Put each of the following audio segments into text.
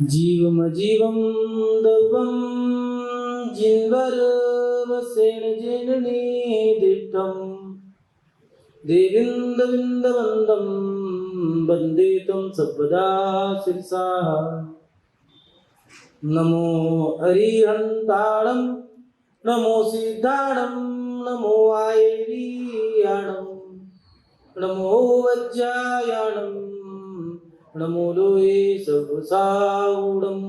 जीवमजीवं दवं जिन्वरवसेन जननी दिष्टं देविन्दविन्दवन्दं वन्दे तं सर्वदा शिरसा। नमो अरिहन्ताणं नमो सिद्धाणं नमो आयर्याणं नमो वज्रायाणं नमो लोहे सर्वसाऊणं।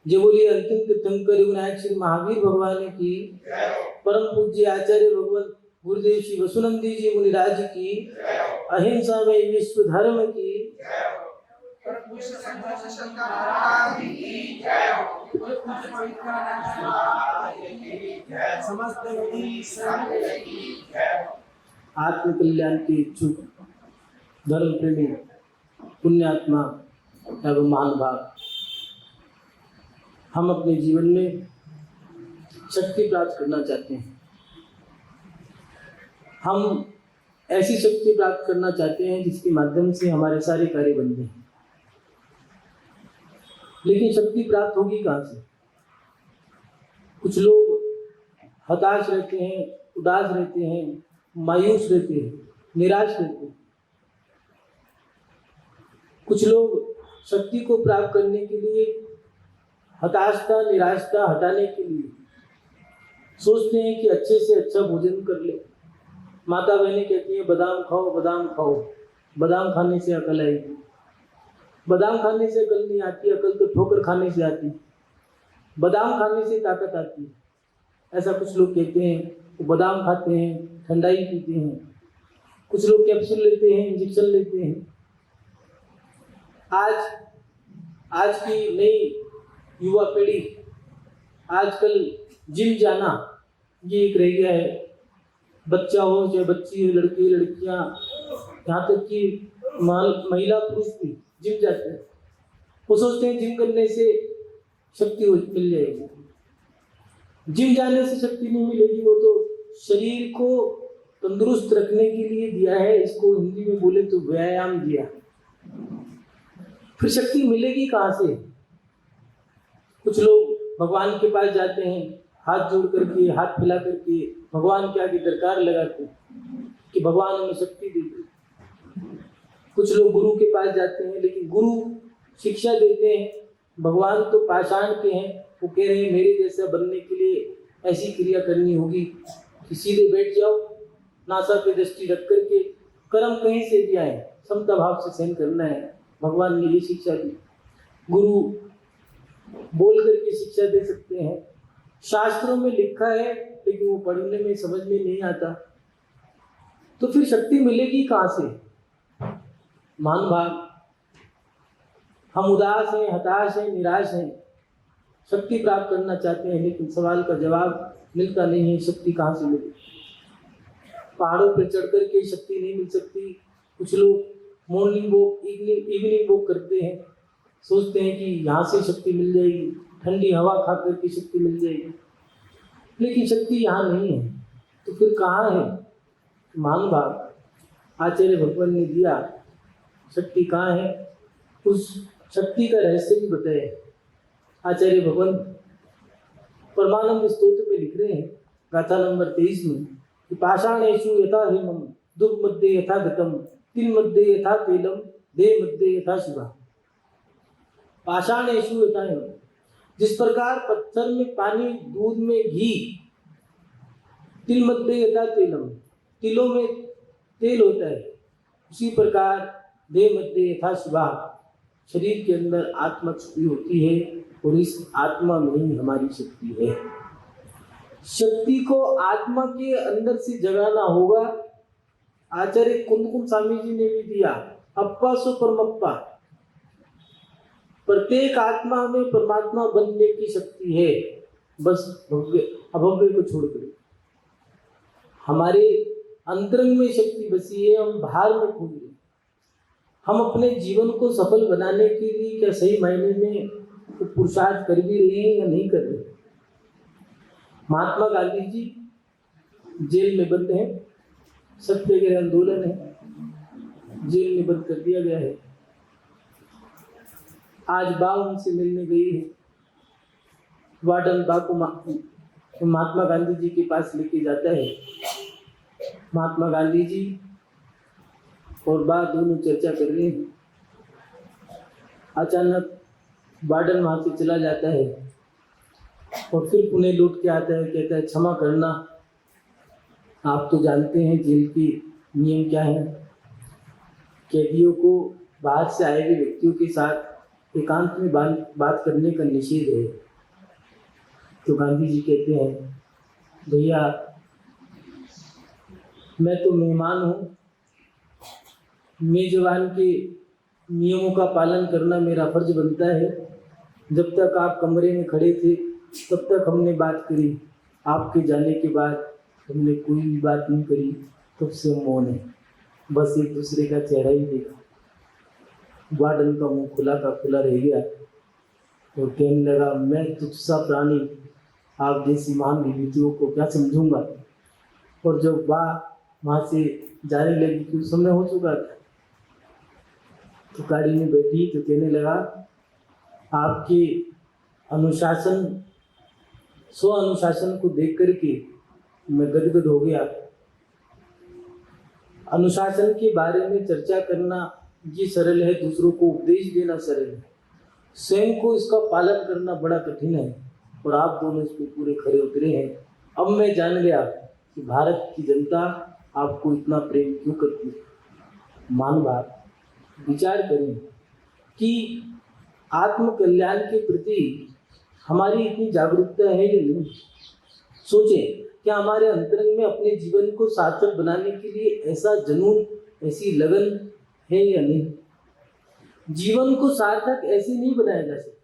जय बोलिए अंतिम तीर्थंकर विनायक श्री महावीर भगवान की, परम पूज्य आचार्य भगवत गुरुदेव श्री वसुनंदी जी मुनिराज की, अहिंसा में विश्व धर्म की, आत्म कल्याण के इच्छुक धर्म प्रेमी पुण्यात्मा एवं महानुभाव, हम अपने जीवन में शक्ति प्राप्त करना चाहते हैं। हम ऐसी शक्ति प्राप्त करना चाहते हैं जिसके माध्यम से हमारे सारे कार्य बन जाएं। लेकिन शक्ति प्राप्त होगी कहाँ से? कुछ लोग हताश रहते हैं, उदास रहते हैं, मायूस रहते हैं, निराश रहते हैं। कुछ लोग शक्ति को प्राप्त करने के लिए हताशता निराशता हटाने के लिए सोचते हैं कि अच्छे से अच्छा भोजन कर ले। माता बहनें कहती हैं बादाम खाओ, बादाम खाओ, बादाम खाने से अकल आएगी। बादाम खाने से अकल नहीं आती, अकल तो ठोकर खाने से आती। बादाम खाने से ताकत आती है, ऐसा कुछ लोग कहते हैं। वो बादाम खाते हैं, ठंडाई पीते हैं, कुछ लोग कैप्सूल लेते हैं, इंजेक्शन लेते हैं। आज की नई युवा पीढ़ी आजकल जिम जाना ये एक रह गया है। बच्चा हो चाहे बच्ची हो, लड़के लड़कियां, यहाँ तक कि महिला पुरुष भी जिम जाते हैं। वो सोचते हैं जिम करने से शक्ति मिल जाएगी। जिम जाने से शक्ति नहीं मिलेगी, वो तो शरीर को तंदुरुस्त रखने के लिए दिया है। इसको हिंदी में बोले तो व्यायाम दिया। फिर शक्ति मिलेगी कहाँ से? कुछ लोग भगवान के पास जाते हैं, हाथ जोड़ करके, हाथ फैला करके भगवान के आगे दरकार लगाते हैं कि भगवान हमें शक्ति दे दे। कुछ लोग गुरु के पास जाते हैं, लेकिन गुरु शिक्षा देते हैं, भगवान तो पाषाण के हैं। वो कह रहे हैं मेरे जैसा बनने के लिए ऐसी क्रिया करनी होगी कि सीधे बैठ जाओ, नासा पे दृष्टि रख करके, कर्म कहीं से भी आए समता भाव से सहन करना है। भगवान ने ये शिक्षा दी। गुरु बोल करके शिक्षा दे सकते हैं, शास्त्रों में लिखा है, लेकिन वो पढ़ने में समझ में नहीं आता। तो फिर शक्ति मिलेगी कहाँ से? महानुभाव, हम उदास हैं, हताश हैं, निराश हैं, शक्ति प्राप्त करना चाहते हैं, लेकिन सवाल का जवाब मिलता नहीं है। शक्ति कहाँ से मिले? पहाड़ों पर चढ़ करके शक्ति नहीं मिल सकती। कुछ लोग मॉर्निंग वॉक, इवनिंग वॉक करते हैं, सोचते हैं कि यहाँ से शक्ति मिल जाएगी, ठंडी हवा खा करके शक्ति मिल जाएगी, लेकिन शक्ति यहाँ नहीं है। तो फिर कहाँ है? महानुभाव, आचार्य भगवान ने दिया शक्ति कहाँ है, उस शक्ति का रहस्य भी बताया। आचार्य भगवान परमानंद स्तोत्र में लिख रहे हैं, गाथा नंबर 23 में, कि पाषाणेषु यथा हिमं दुर्मध्ये यथा गतम तिल मध्ये यथा तेलम देह मध्ये यथा शिवा। पाषाणेषु यथा हिमं, जिस प्रकार पत्थर में पानी, दूध में घी, तिल मध्ये यथा तेलम, तिलों में तेल होता है, उसी प्रकार देह मध्ये यथा शिवा, शरीर के अंदर आत्मा छुपी होती है, और इस आत्मा में ही हमारी शक्ति है। शक्ति को आत्मा के अंदर से जगाना होगा। आचार्य कुंदकुंड स्वामी जी ने भी दिया, अप्पा सो परमप्पा, प्रत्येक आत्मा में परमात्मा बनने की शक्ति है, बस भव्य अभव्य को छोड़कर। हमारे अंतरंग में शक्ति बसी है, हम बाहर में खो गए। हम अपने जीवन को सफल बनाने के लिए क्या सही मायने में पुरुषार्थ कर भी रहे हैं या नहीं कर रहे? महात्मा गांधी जी जेल में बंद हैं, सत्याग्रह आंदोलन है, जेल में बंद कर दिया गया है। आज बा उनसे मिलने गई है। वार्डन बा को महात्मा गांधी जी के पास लेके जाता है। महात्मा गांधी जी और बा दोनों चर्चा कर रहे हैं। अचानक वार्डन वहां से चला जाता है और फिर पुणे लौट के आता है। कहता है, क्षमा करना, आप तो जानते हैं जेल के नियम क्या है। कैदियों को बाहर से आए हुए व्यक्तियों के साथ एकांत में बात करने का निषेध है। तो गांधी जी कहते हैं, भैया मैं तो मेहमान हूँ, मेजबान के नियमों का पालन करना मेरा फर्ज बनता है। जब तक आप कमरे में खड़े थे तब तक हमने बात करी, आपके जाने के बाद हमने कोई भी बात नहीं करी, तब से मौन है, बस एक दूसरे का चेहरा ही देखा। वार्डन का मुंह खुला का खुला रह गया और कहने लगा, मैं तुझसा प्राणी आप जैसी महान विभूतियों को क्या समझूंगा। और जब वहाँ से जाने लगी कि उस समय हो चुका था, तो गाड़ी में बैठी तो कहने लगा, आपके अनुशासन स्व अनुशासन को देख करके मैं गदगद हो गया। अनुशासन के बारे में चर्चा करना ये सरल है, दूसरों को उपदेश देना सरल है, स्वयं को इसका पालन करना बड़ा कठिन है। और आप दोनों इस पे पूरे खरे उतरे हैं। अब मैं जान गया कि भारत की जनता आपको इतना प्रेम क्यों करती है। मानव विचार करें कि आत्म कल्याण के प्रति हमारी इतनी जागरूकता है या नहीं। सोचें, क्या हमारे अंतरंग में अपने जीवन को सार्थक बनाने के लिए ऐसा जुनून, ऐसी लगन है या नहीं। जीवन को सार्थक ऐसे नहीं बनाया जा सकता,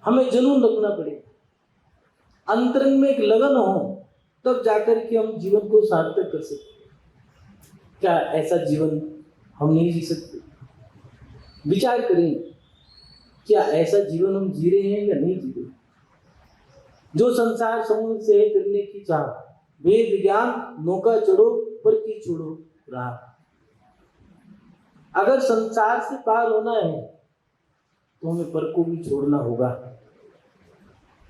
हमें जुनून रखना पड़ेगा। अंतरंग में एक लगन हो तब जाकर के हम जीवन को सार्थक कर सकते। क्या ऐसा जीवन हम नहीं जी सकते? विचार करें, क्या ऐसा जीवन हम जी रहे हैं या नहीं जी रहे। जो संसार समुद्र से करने की चाह, वेद ज्ञान नौका चढ़ो पर की छोड़ो राह। अगर संसार से पार होना है तो हमें पर को भी छोड़ना होगा।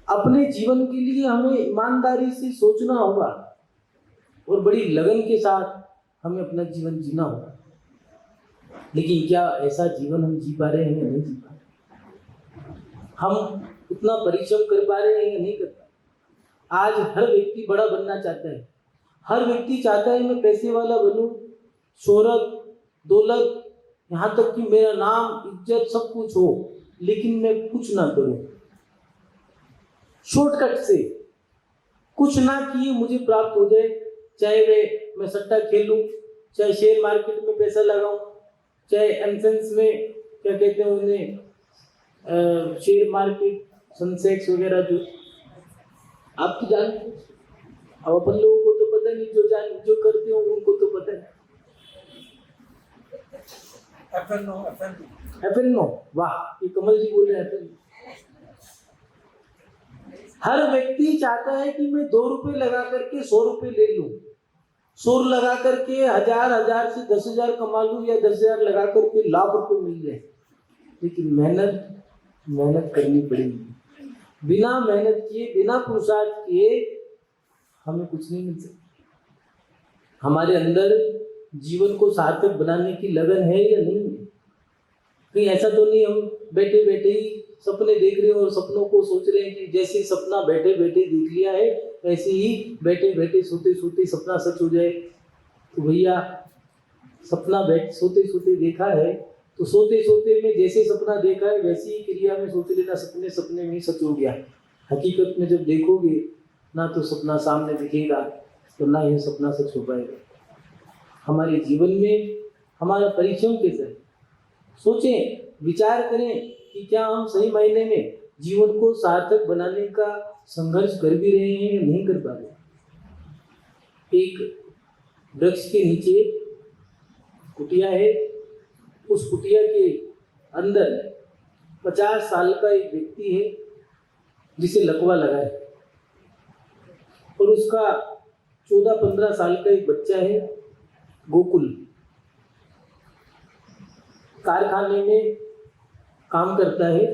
अपने जीवन के लिए हमें ईमानदारी से सोचना होगा और बड़ी लगन के साथ हमें अपना जीवन जीना होगा। लेकिन क्या ऐसा जीवन हम जी पा रहे हैं या नहीं जी पा रहे। हम उतना परिश्रम कर पा रहे हैं या नहीं कर पा रहे। आज हर व्यक्ति बड़ा बनना चाहता है, हर व्यक्ति चाहता है मैं पैसे वाला बनूं, शोहरत, दौलत, यहाँ तक कि मेरा नाम, इज्जत सब कुछ हो, लेकिन मैं कुछ ना करूं, शॉर्टकट से कुछ ना किए मुझे प्राप्त हो जाए। चाहे मैं सट्टा खेलूं, चाहे शेयर मार्केट में पैसा लगाऊं, चाहे एमसेंस में क्या कहते हैं उन्हें, शेयर मार्केट, सेंसेक्स वगैरह जो आप तो जानते हैं। अब अपन लोगों को तो पता नहीं, जो करते हो उनको तो पता है। FNO, वाह, ये कमल जी बोल रहे हैं FNO। हर व्यक्ति चाहता है कि मैं 2 रुपए लगा करके 100 रुपए ले लूं, 100 लगा करके 1000 से 10,000 कमा लूं, या 10,000 लगा करके लाख रुपए मिल जाए। लेकिन मेहनत करनी पड़ेगी। बिना मेहनत किए, बिना पुरुषार्थ किए हमें कुछ नहीं मिल सकता। हमारे अंदर जीवन को सार्थक बनाने की लगन है या नहीं। कहीं ऐसा तो नहीं हम बैठे बैठे ही सपने देख रहे हैं और सपनों को सोच रहे हैं कि जैसे सपना बैठे बैठे देख लिया है वैसे ही बैठे बैठे सोते सोते सपना सच हो जाए। तो भैया, सपना सोते सोते देखा है तो सोते सोते में जैसे सपना देखा है वैसी ही क्रिया में सोच लेना, सपने में ही सच हो गया। हकीकत में जब देखोगे ना तो सपना सामने दिखेगा, तो ना यह सपना सच हो पाएगा। हमारे जीवन में हमारा परिश्रम कैसा है, सोचें, विचार करें कि क्या हम सही मायने में जीवन को सार्थक बनाने का संघर्ष कर भी रहे हैं या नहीं कर पा रहे। एक वृक्ष के नीचे कुटिया है, उस कुटिया के अंदर 50 साल का एक व्यक्ति है जिसे लकवा लगा है, और उसका 14-15 साल का एक बच्चा है गोकुल। कारखाने में काम करता है।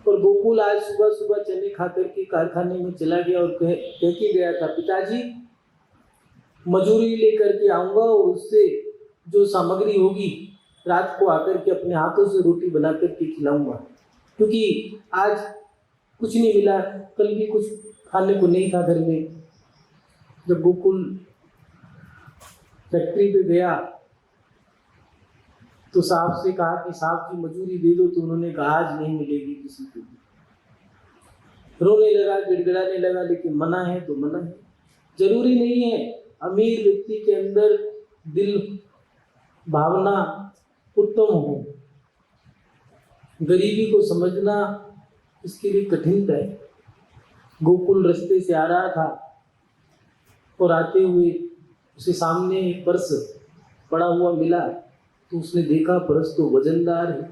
और गोकुल आज सुबह सुबह चने खा करके कारखाने में चला गया और कह के गया था, पिताजी मजूरी लेकर के आऊँगा और उससे जो सामग्री होगी रात को आकर के अपने हाथों से रोटी बना करके खिलाऊंगा, क्योंकि आज कुछ नहीं मिला, कल भी कुछ खाने को नहीं था घर में। जब गोकुल फैक्ट्री पे गया तो साहब से कहा कि साहब की मजूरी दे दो, तो उन्होंने कहा आज नहीं मिलेगी किसी को भी। रोने लगा, गिड़गिड़ाने लगा, लेकिन मना है तो मना है। जरूरी नहीं है अमीर व्यक्ति के अंदर दिल भावना उत्तम हो, गरीबी को समझना इसके लिए कठिनता है। गोकुल रास्ते से आ रहा था और आते हुए उसे सामने एक पर्स पड़ा हुआ मिला, तो उसने देखा पर्स तो वजनदार है।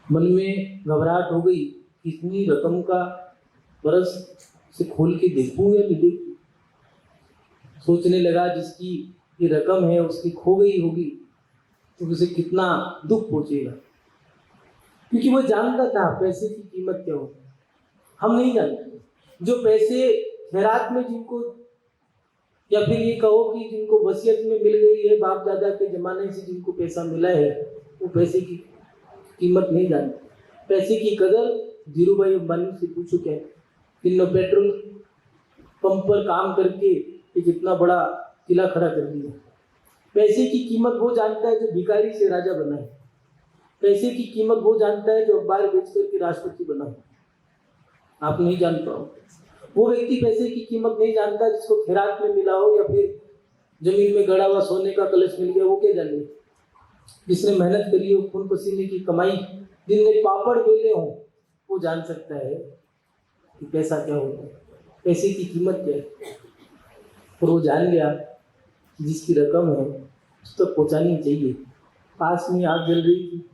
मन में घबराहट हो गई, इतनी रकम का पर्स से खोल के देखूं या नहीं देखूं। सोचने लगा जिसकी ये रकम है उसकी खो गई होगी तो उसे कितना दुख पहुंचेगा, क्योंकि वो जानता था पैसे की कीमत क्या होती है। हम नहीं जानते। जो पैसे खैरात में जिनको, या फिर ये कहो कि जिनको वसीयत में मिल गई है, बाप दादा के जमाने से जिनको पैसा मिला है, वो पैसे की कीमत नहीं जानते। पैसे की कदर धीरू भाई अंबानी से पूछो क्या, तीनों पेट्रोल पंप पर काम करके एक इतना बड़ा किला खड़ा कर दिया। पैसे की कीमत वो जानता है जो भिखारी से राजा बना है। पैसे की कीमत वो जानता है जो अखबार बेच करके राष्ट्रपति बना है। आप नहीं जान पाओ। वो व्यक्ति पैसे की कीमत नहीं जानता जिसको खैरात में मिला हो या फिर जमीन में गड़ा हुआ सोने का कलश मिल गया, वो क्या जाने। जिसने मेहनत करी हो, खून पसीने की कमाई, जिनने पापड़ बेले हो, वो जान सकता है कि पैसा क्या होता है, पैसे की कीमत क्या है। और वो जान गया कि जिसकी रकम है उस तक पहुँचानी चाहिए। पास में आग जल रही थी,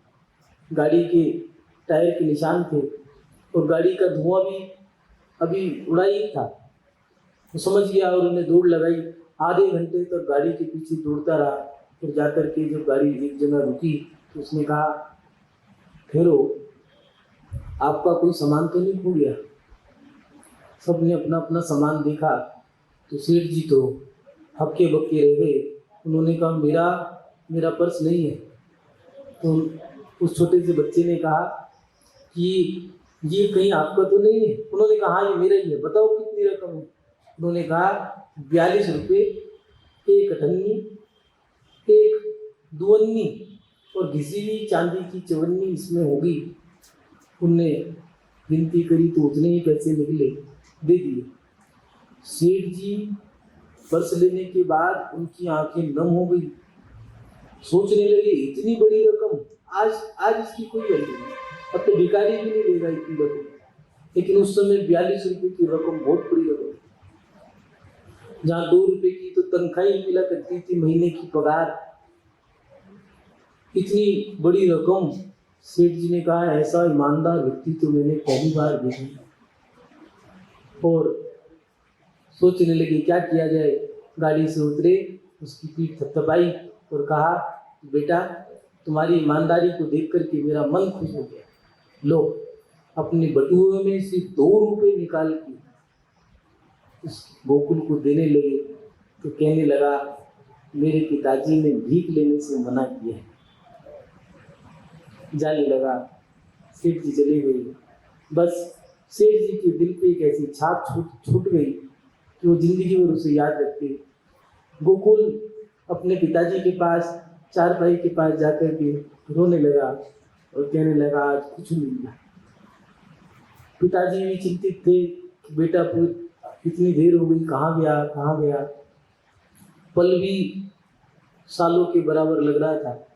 गाड़ी के टायर के निशान थे और गाड़ी का धुआं भी अभी उड़ा ही था। वो समझ गया और उन्हें दौड़ लगाई। आधे घंटे तक गाड़ी के पीछे दौड़ता रहा। फिर जाकर के जब गाड़ी एक जगह रुकी तो उसने कहा, ठहरो, आपका कोई सामान तो नहीं खो गया? सबने अपना अपना सामान देखा तो सेठ जी तो हक्के बक्के रह गए। उन्होंने कहा, मेरा पर्स नहीं है। तो उस छोटे से बच्चे ने कहा कि ये कहीं आपका तो नहीं है? उन्होंने कहा, हाँ ये मेरा ही है, बताओ कितनी रकम है? उन्होंने कहा 42 रुपये, एक अठन्नी, एक दुअन्नी और घिसी हुई चांदी की चवन्नी इसमें होगी। उनने गिनती करी तो उतने ही पैसे निकले, दे दिए। सेठ जी पर्स लेने के बाद उनकी आंखें नम हो गई। सोचने लगे, इतनी बड़ी रकम, आज इसकी कोई वैल्यू नहीं, अब तो भिखारी भी नहीं लेगा इतनी रकम। लेकिन उस समय 42 रुपये की रकम बहुत बड़ी रकम, जहाँ 2 रुपये की तो तनख्वाह ही मिला करती थी, महीने की पगार। इतनी बड़ी रकम। सेठ जी ने कहा, ऐसा ईमानदार व्यक्ति तो मैंने पहली बार देखा। और सोचने लगे क्या किया जाए। गाड़ी से उतरे, उसकी पीठ थपथपाई और कहा, बेटा तुम्हारी ईमानदारी को देख करके मेरा मन खुश हो गया। लो, अपने बटुए में से 2 रुपये निकाल के उस गोकुल को देने लगे। तो कहने लगा, मेरे पिताजी ने भीख लेने से मना किया है। जाने लगा। सेठ जी चले गए। बस सेठ जी के दिल पे एक ऐसी छाप छूट गई कि वो जिंदगी भर उसे याद रखते। गोकुल अपने पिताजी के पास, चारपाई के पास जाकर के रोने लगा और कहने लगा, आज कुछ नहीं मिला। पिताजी भी चिंतित थे कि बेटा इतनी देर हो गई, कहाँ गया। पल भी सालों के बराबर लग रहा था।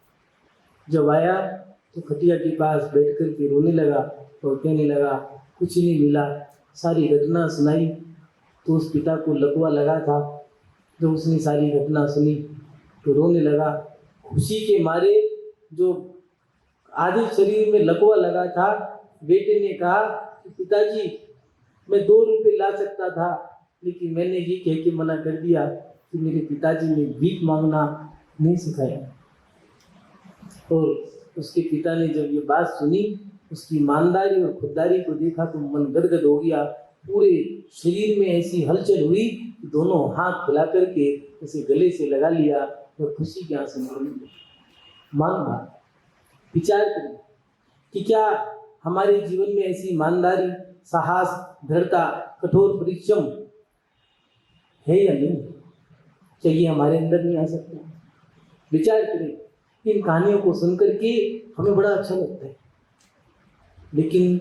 जब आया तो खटिया के पास बैठ कर के रोने लगा और कहने लगा, कुछ नहीं मिला। सारी घटना सुनाई तो उस पिता को लकवा लगा था। जब उसने सारी घटना सुनी तो रोने लगा। खुशी के मारे जो आधे शरीर में लकवा लगा था, बेटे ने कहा कि पिताजी मैं 2 रुपये ला सकता था, लेकिन मैंने ये कह के मना कर दिया कि मेरे पिताजी ने भीख मांगना नहीं सिखाया। और उसके पिता ने जब ये बात सुनी, उसकी ईमानदारी और खुददारी को देखा तो मन गदगद हो गया। पूरे शरीर में ऐसी हलचल हुई कि दोनों हाथ फैला करके उसे गले से लगा लिया और खुशी के आंसू निकल गए। मानना, विचार करें कि क्या हमारे जीवन में ऐसी ईमानदारी, साहस, दृढ़ता, कठोर परिश्रम है या नहीं? क्या ये हमारे अंदर नहीं आ सकता? विचार करें। इन कहानियों को सुनकर के हमें बड़ा अच्छा लगता है, लेकिन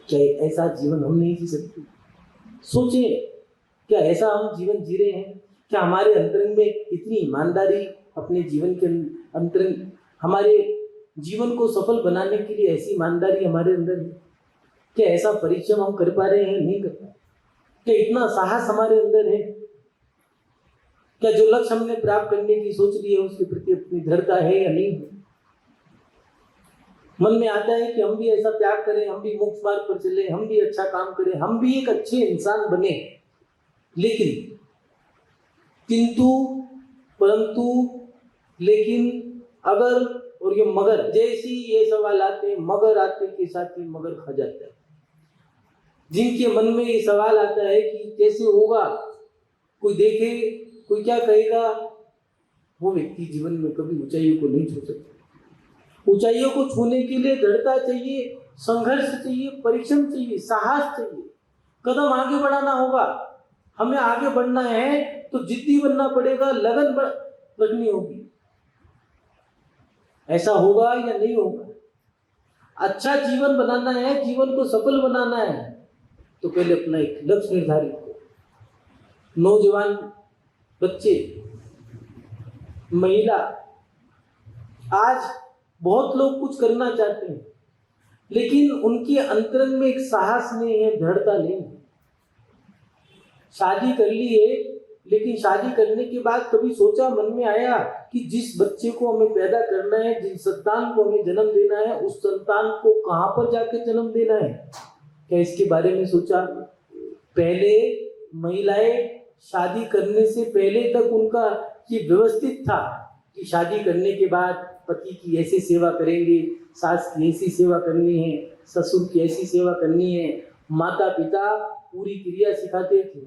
क्या ऐसा जीवन हम नहीं जी सकते? सोचें, क्या ऐसा हम जीवन जी रहे हैं? क्या हमारे अंतरंग में इतनी ईमानदारी, अपने जीवन के अंतरंग, हमारे जीवन को सफल बनाने के लिए ऐसी ईमानदारी हमारे अंदर है? क्या ऐसा परिश्रम हम कर पा रहे हैं? नहीं कर पा रहे। क्या इतना साहस हमारे अंदर है? क्या जो लक्ष्य हमने प्राप्त करने की सोच ली है उसके प्रति अपनी दृढ़ता है या नहीं है? मन में आता है कि हम भी ऐसा त्याग करें, हम भी मोक्ष मार्ग पर चले, हम भी अच्छा काम करें, हम भी एक अच्छे इंसान बने। लेकिन किंतु परंतु लेकिन अगर और ये मगर, जैसे ये सवाल आते, मगर आते के साथ ही मगर खा जाता है। जिनके मन में ये सवाल आता है कि कैसे होगा, कोई देखे, कोई क्या कहेगा, वो व्यक्ति जीवन में कभी ऊंचाइयों को नहीं छू सकता। ऊंचाइयों को छूने के लिए दृढ़ता चाहिए, संघर्ष चाहिए, परिश्रम चाहिए, साहस चाहिए, कदम आगे बढ़ाना होगा। हमें आगे बढ़ना है तो जिद्दी बनना पड़ेगा, लगन रखनी होगी। ऐसा होगा या नहीं होगा? अच्छा जीवन बनाना है, जीवन को सफल बनाना है, तो पहले अपना एक लक्ष्य निर्धारित करो। नौजवान, बच्चे, महिला, आज बहुत लोग कुछ करना चाहते हैं, लेकिन उनके अंतरंग में एक साहस नहीं है, दृढ़ता नहीं है। शादी कर ली है, लेकिन शादी करने के बाद कभी सोचा, मन में आया कि जिस बच्चे को हमें पैदा करना है, जिस संतान को हमें जन्म देना है, उस संतान को कहां पर जाकर जन्म देना है? क्या इसके बारे में सोचा? पहले महिलाएं शादी करने से पहले तक उनका ये व्यवस्थित था कि शादी करने के बाद पति की ऐसी सेवा करेंगे, सास की ऐसी सेवा करनी है, ससुर की ऐसी सेवा करनी है। माता पिता पूरी क्रिया सिखाते थे,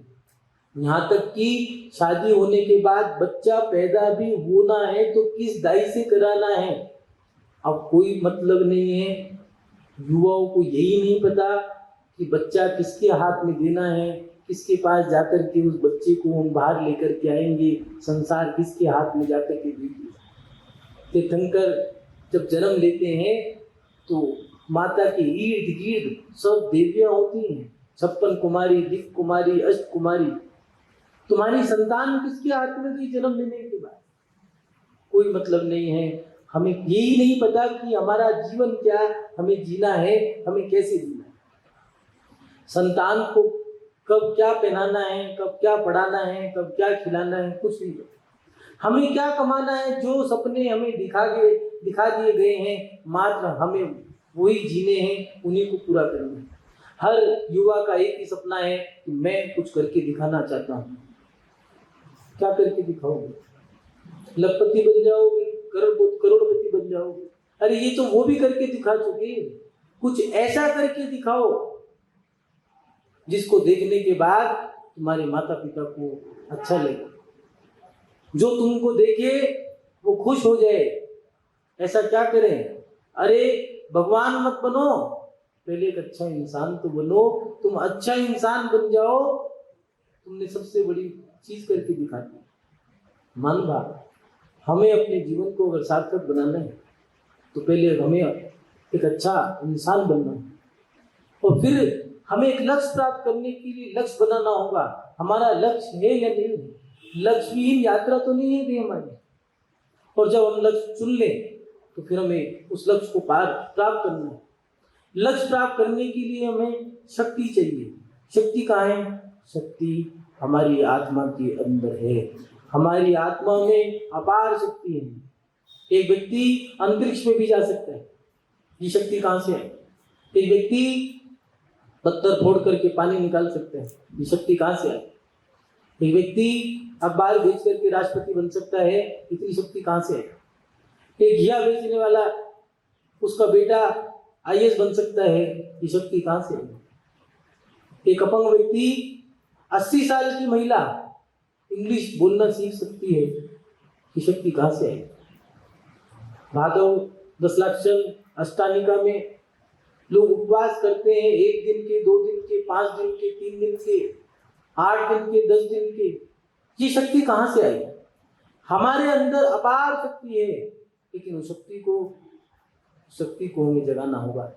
यहाँ तक कि शादी होने के बाद बच्चा पैदा भी होना है तो किस दाई से कराना है। अब कोई मतलब नहीं है, युवाओं को यही नहीं पता कि बच्चा किसके हाथ में देना है, किसके पास जाकर के उस बच्चे को हम बाहर लेकर के आएंगे, संसार किसके हाथ में जाकर के देंगे। तीर्थंकर जब जन्म लेते हैं तो माता के इर्द गिर्द सब देवियां होती हैं, 56 कुमारी, दिक कुमारी, अष्ट कुमारी। तुम्हारी संतान किसके हाथ में गई जन्म लेने के बाद? कोई मतलब नहीं है। हमें यही नहीं पता कि हमारा जीवन क्या, हमें जीना है, हमें कैसे जीना है। संतान को कब क्या पहनाना है, कब क्या पढ़ाना है, कब क्या खिलाना है, कुछ नहीं पता। हमें क्या कमाना है, जो सपने हमें दिखा दिए गए हैं, मात्र हमें वही जीने हैं, उन्हीं को पूरा करना है। हर युवा का एक ही सपना है कि मैं कुछ करके दिखाना चाहता हूँ। क्या करके दिखाओगे? लखपति बन जाओगे, करोड़पति बन जाओगे? अरे ये तो वो भी करके दिखा चुके। कुछ ऐसा करके दिखाओ जिसको देखने के बाद तुम्हारे माता पिता को अच्छा लगे, जो तुमको देखे वो खुश हो जाए। ऐसा क्या करें? अरे भगवान मत बनो, पहले एक अच्छा इंसान तो बनो। तुम अच्छा इंसान बन जाओ, तुमने सबसे बड़ी चीज करके दिखा दी। मान बात, हमें अपने जीवन को अगर सार्थक बनाना है तो पहले हमें एक अच्छा इंसान बनना है, और फिर हमें एक लक्ष्य प्राप्त करने के लिए लक्ष्य बनाना होगा। हमारा लक्ष्य है या नहीं है? लक्ष्यहीन यात्रा तो नहीं है हमारी। और जब हम लक्ष्य चुन लें तो फिर हमें उस लक्ष्य को प्राप्त करना है। लक्ष्य प्राप्त करने के लिए हमें शक्ति चाहिए। शक्ति कहाँ है? शक्ति हमारी आत्मा के अंदर है। हमारी आत्मा में अपार शक्ति है। एक व्यक्ति अंतरिक्ष में भी जा सकता है। ये शक्ति कहाँ से है? एक व्यक्ति पत्थर फोड़ करके पानी निकाल सकता है। ये शक्ति कहाँ से है? एक व्यक्ति अखबार बेच करके राष्ट्रपति बन सकता है। इतनी शक्ति कहाँ से है? एक घिया बेचने वाला उसका बेटा आईएएस बन सकता है, ये शक्ति कहाँ से आई? एक अपंग व्यक्ति, 80 साल की महिला इंग्लिश बोलना सीख सकती है, ये शक्ति कहाँ से आई? भादव 10 लाक्षण अष्टानिका में लोग उपवास करते हैं, 1 दिन के, 2 दिन के, 5 दिन के, 3 दिन के, 8 दिन के, 10 दिन के। ये शक्ति कहाँ से आई? हमारे अंदर अपार शक्ति है, लेकिन उस शक्ति को हमें जगाना होगा।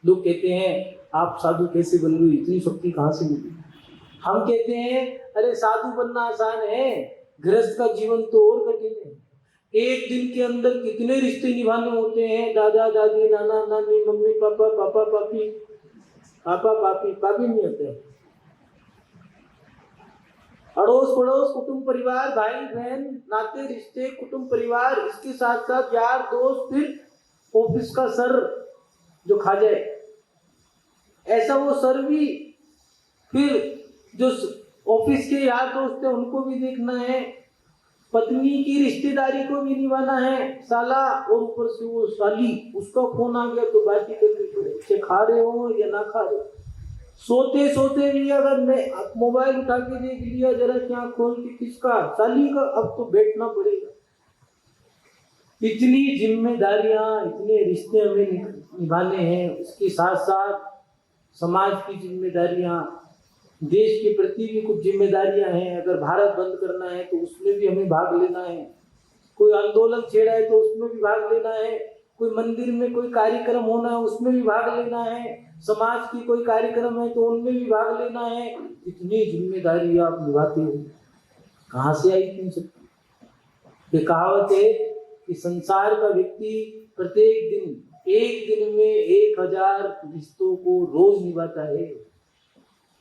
लोग कहते हैं आप साधु कैसे बन गए, इतनी शक्ति कहाँ से मिली? हम कहते हैं अरे साधु बनना आसान है, गृहस्थ का जीवन तो और कठिन है। एक दिन के अंदर कितने रिश्ते निभाने होते हैं, दादा दादी, नाना नानी, मम्मी पापा, पापा पापी, पापा पापी, पापी नहीं होते, अड़ोस पड़ोस, कुटुंब परिवार, भाई बहन, नाते रिश्ते, कुटुंब परिवार, इसके साथ साथ यार दोस्त, फिर ऑफिस का सर जो खा जाए ऐसा वो सर भी, फिर जो ऑफिस के यार दोस्त है उनको भी देखना है, पत्नी की रिश्तेदारी को भी निभाना है, साला और ऊपर से वो साली, उसका फोन आ गया तो बात ही करनी पड़े, खा रहे हो या ना खा रहे हो। सोते सोते भी अगर मैं मोबाइल उठा के देख लिया जरा क्या खोल के, किसका, साली का, अब तो बैठना पड़ेगा। इतनी जिम्मेदारियां, इतने रिश्ते हमें निभाने हैं, उसके साथ साथ समाज की जिम्मेदारियां, देश के प्रति भी कुछ जिम्मेदारियां हैं। अगर भारत बंद करना है तो उसमें भी हमें भाग लेना है, कोई आंदोलन छेड़ा है तो उसमें भी भाग लेना है, कोई मंदिर में कोई कार्यक्रम होना है उसमें भी भाग लेना है, समाज की कोई कार्यक्रम है तो उनमें भी भाग लेना है। इतनी जिम्मेदारी आप निभाते हो, कहाँ से आई इतनी शक्ति? ये कहावत है कि संसार का व्यक्ति प्रत्येक दिन, एक दिन में 1000 रिश्तों को रोज निभाता है।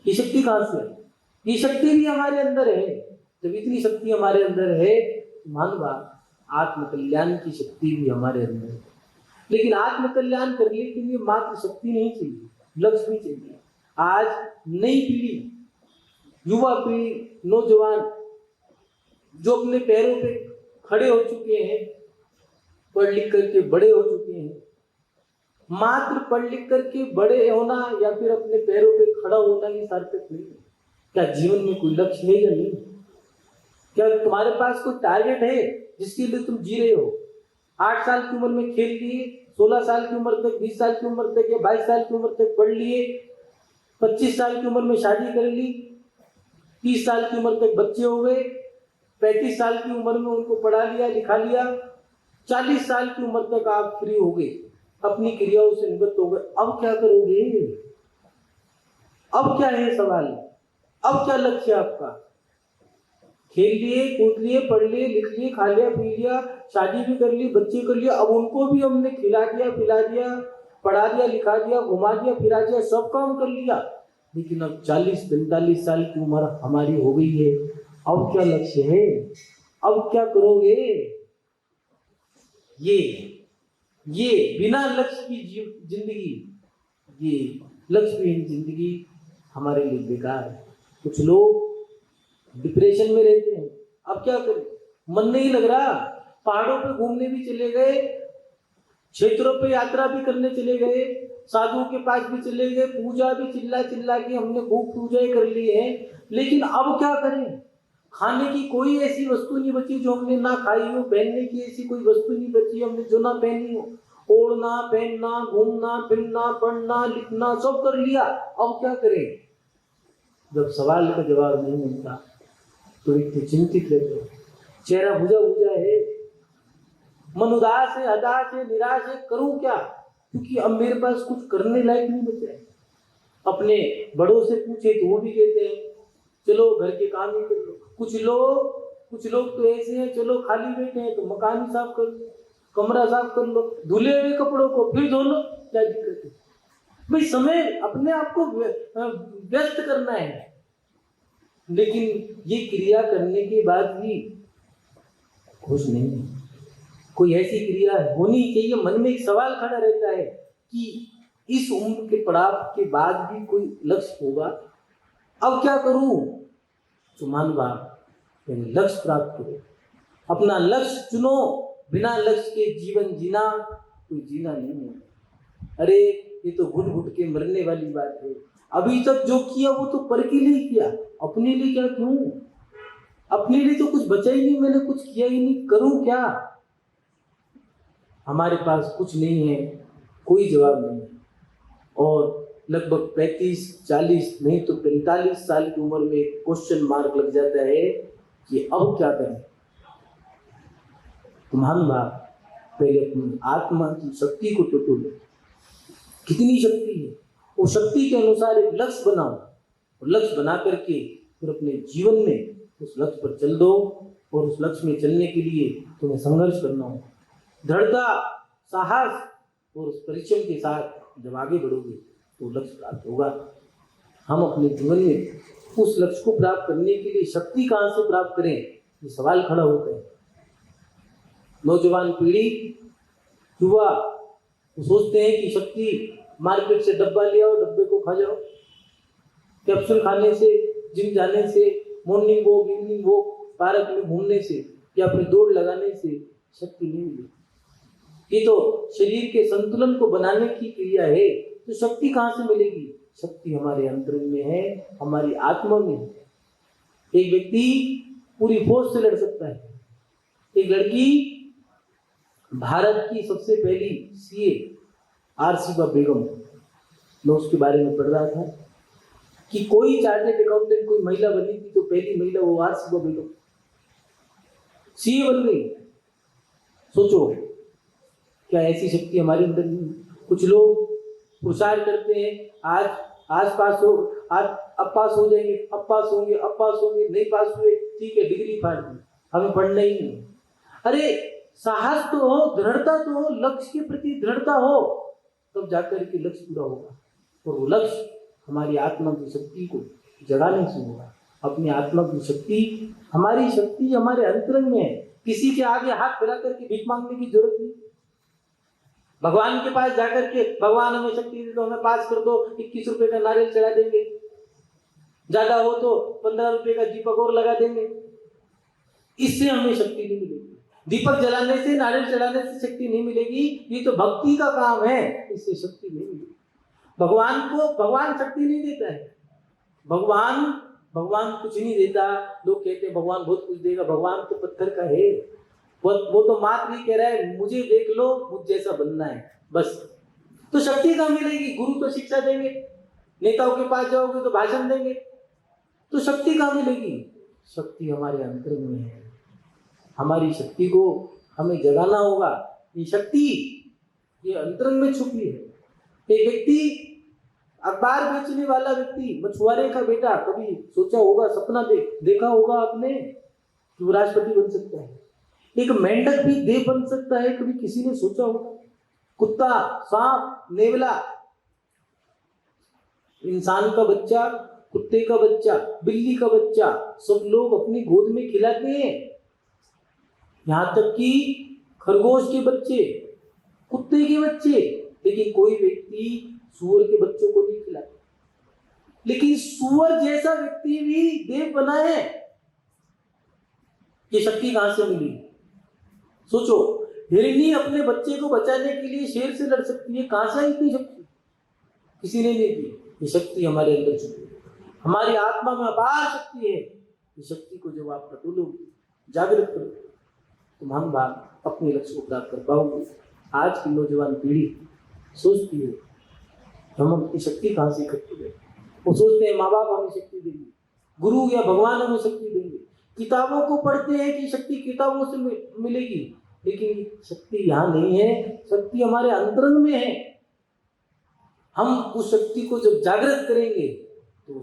ये शक्ति कहाँ से है? ये शक्ति भी हमारे अंदर है। जब इतनी शक्ति हमारे अंदर है, मानवा आत्मकल्याण की शक्ति भी हमारे अंदर है। लेकिन आत्मकल्याण करने के लिए मात्र शक्ति नहीं चाहिए, लक्ष्य भी चाहिए। आज नई पीढ़ी, युवा पीढ़ी, नौजवान जो अपने पैरों पे खड़े हो चुके हैं, पढ़ लिख करके बड़े हो चुके हैं, मात्र पढ़ लिख करके बड़े होना या फिर अपने पैरों पे खड़ा होना ही सार्थक नहीं है। क्या जीवन में कोई लक्ष्य है या नहीं? क्या तुम्हारे पास कोई टारगेट है जिसके लिए तुम जी रहे हो? 8 साल की उम्र में खेल लिए, 16 साल की उम्र तक, 20 साल की उम्र तक या 22 साल की उम्र तक पढ़ लिए, 25 साल की उम्र में शादी कर ली, 30 साल की उम्र तक बच्चे हो गए, 35 साल की उम्र में उनको पढ़ा लिया, लिखा लिया, 40 साल की उम्र तक आप फ्री हो गए, अपनी क्रियाओं से निवृत्त हो गए। अब क्या करोगे? अब क्या है सवाल? अब क्या लक्ष्य है आपका? खेल लिए, कूद लिए, पढ़ लिए, लिख लिए, खा लिया, पी लिया, शादी भी कर ली, बच्चे कर लिया, अब उनको भी हमने खिला दिया, पिला दिया, पढ़ा दिया, लिखा दिया, घुमा दिया, फिरा दिया, सब काम कर लिया, लेकिन अब 40-45 साल की उम्र हमारी हो गई है। अब क्या लक्ष्य है? अब क्या करोगे? ये बिना लक्ष्य की जिंदगी, ये लक्ष्यहीन जिंदगी हमारे लिए बेकार है। कुछ लोग डिप्रेशन में रहते हैं, अब क्या करें? मन नहीं लग रहा, पहाड़ों पे घूमने भी चले गए, क्षेत्रों पे यात्रा भी करने चले गए, साधुओं के पास भी चले गए, पूजा भी चिल्ला चिल्ला के हमने खूब पूजाएं कर ली है, लेकिन अब क्या करें? खाने की कोई ऐसी वस्तु नहीं बची जो हमने ना खाई हो, पहनने की ऐसी कोई वस्तु नहीं बची हमने जो ना पहनी हो, ओढ़ना, पहनना, घूमना, फिरना, पढ़ना, लिखना सब कर लिया, अब क्या करें? जब सवाल का जवाब नहीं मिलता तो इतने चिंतित रहते हो, चेहरा बुझा बुझा है, मन उदास है, हताश है, निराश है, करूं क्या? क्योंकि अब मेरे पास कुछ करने लायक नहीं बचा है। अपने बड़ों से पूछे तो वो भी कहते हैं चलो घर के काम ही कर लो। कुछ लोग तो ऐसे हैं, चलो खाली बैठे हैं तो मकान ही साफ कर लो, कमरा साफ कर लो, धुले हुए कपड़ों को फिर धो लो, क्या दिक्कत है भाई? समय अपने आप को व्यस्त करना है, लेकिन ये क्रिया करने के बाद भी खुश नहीं है। कोई ऐसी क्रिया होनी चाहिए। मन में एक सवाल खड़ा रहता है कि इस उम्र के पड़ाव के बाद भी कोई लक्ष्य होगा, अब क्या करूं? तो मानवा लक्ष्य प्राप्त करो, अपना लक्ष्य चुनो। बिना लक्ष्य के जीवन जीना कोई जीना नहीं है। अरे ये तो घुट घुट के मरने वाली बात है। अभी तक जो किया वो तो पर के लिए किया, अपने लिए क्या क्यों? अपने लिए तो कुछ बचा ही नहीं, मैंने कुछ किया ही नहीं, करूं क्या? हमारे पास कुछ नहीं है, कोई जवाब नहीं है। और लगभग 35-40 नहीं तो 45 साल की उम्र में क्वेश्चन मार्क लग जाता है कि अब क्या करें। तुम्हारा बाप पहले अपनी आत्मा की शक्ति को तो टोलो, कितनी शक्ति है, वो शक्ति के अनुसार एक लक्ष्य बनाओ और लक्ष्य बना करके फिर अपने जीवन में उस लक्ष्य पर चल दो। और उस लक्ष्य में चलने के लिए तुम्हें संघर्ष करना होगा, दृढ़ता, साहस और उस परिश्रम के साथ जब आगे बढ़ोगे तो लक्ष्य प्राप्त होगा। हम अपने जीवन में उस लक्ष्य को प्राप्त करने के लिए शक्ति कहाँ से प्राप्त करें, ये सवाल खड़ा होता है। नौजवान पीढ़ी, युवा वो सोचते हैं कि शक्ति मार्केट से डब्बा ले आओ, डब्बे को खा जाओ। कैप्सूल खाने से, जिम जाने से, morning walk, evening walk, park में घूमने से या फिर दौड़ लगाने से शक्ति नहीं मिलेगी। ये तो शरीर के संतुलन को बनाने की क्रिया है। तो शक्ति कहाँ से मिलेगी? शक्ति हमारे अंतरंग में है, हमारी आत्मा में है। एक व्यक्ति पूरी फौज से लड़ सकता है। एक लड़की, भारत की सबसे पहली सीए आरसीबा बेगम, मैं उसके बारे में पढ़ रहा था कि कोई चार्टर्ड अकाउंटेंट कोई महिला बनी थी तो पहली महिला वो आरसीबा बेगम सीए बन गई। सोचो क्या ऐसी शक्ति हमारे अंदर नहीं? कुछ लोग प्रचार करते हैं आज पास हो, आज अब पास हो जाएंगे, अब पास होंगे, अब पास होंगे, नहीं पास हुए ठीक है, डिग्री फाड़ दी, हमें पढ़ना ही नहीं। अरे साहस तो हो, दृढ़ता तो हो, लक्ष्य के प्रति दृढ़ता हो, तब जाकर के लक्ष्य पूरा होगा। और वो लक्ष्य हमारी आत्मा की शक्ति को जगाने से होगा। अपनी आत्मा की शक्ति, हमारी शक्ति हमारे अंतरंग में है। किसी के आगे हाथ फैला करके भीख मांगने की जरूरत नहीं। भगवान के पास जाकर के भगवान हमें शक्ति दे दो, हमें पास कर दो, 21 रुपए का नारियल चढ़ा देंगे, ज्यादा हो तो 15 रुपए का दीपक और लगा देंगे, इससे हमें शक्ति नहीं मिलेगी। दीपक जलाने से, नारियल चढ़ाने से शक्ति नहीं मिलेगी। ये तो भक्ति का काम है, इससे शक्ति नहीं मिलेगी। भगवान को भगवान शक्ति नहीं देता है। भगवान कुछ नहीं देता। लोग कहते हैं भगवान बहुत कुछ देगा, भगवान तो पत्थर का है। वो तो मात्र नहीं कह रहा है मुझे देख लो, मुझ जैसा बनना है, बस। तो शक्ति कहाँ मिलेगी? गुरु तो शिक्षा देंगे, नेताओं के पास जाओगे तो भाषण देंगे, तो शक्ति कहाँ मिलेगी? शक्ति हमारे अंतर में है। हमारी शक्ति को हमें जगाना होगा। ये शक्ति ये अंतरंग में छुपी है। एक व्यक्ति, अखबार बेचने वाला व्यक्ति, मछुआरे का बेटा, कभी सोचा होगा, सपना देखा होगा आपने कि वो राष्ट्रपति बन सकता है? एक मेंढक भी देव बन सकता है, कभी किसी ने सोचा होगा? कुत्ता, सांप, नेवला, इंसान का बच्चा, कुत्ते का बच्चा, बिल्ली का बच्चा, सब लोग अपनी गोद में खिलाते हैं। यहां तक कि खरगोश के बच्चे, कुत्ते के बच्चे, लेकिन कोई व्यक्ति सूअर के बच्चों को नहीं खिलाता। लेकिन सूअर जैसा व्यक्ति भी देव बना है। ये शक्ति कहां से मिली? सोचो, हिरनी अपने बच्चे को बचाने के लिए शेर से लड़ सकती है, कहां से आई इतनी शक्ति? किसी ने नहीं दी। ये शक्ति हमारे अंदर छुपी है, हमारी आत्मा में अपार शक्ति है। ये शक्ति को जब आप टटोलोगे, जागृत करोगे, तो हम बाप अपने लक्ष्य को प्राप्त कर पाओगे। आज की नौजवान पीढ़ी सोचती है हम अपनी शक्ति कहाँ से इकट्ठी करें। वो सोचते हैं माँ बाप हमें शक्ति देंगे, गुरु या भगवान हमें शक्ति देंगे। किताबों को पढ़ते हैं कि शक्ति किताबों से मिलेगी, लेकिन शक्ति यहाँ नहीं है। शक्ति हमारे अंतरंग में है। हम उस शक्ति को जब जागृत करेंगे तो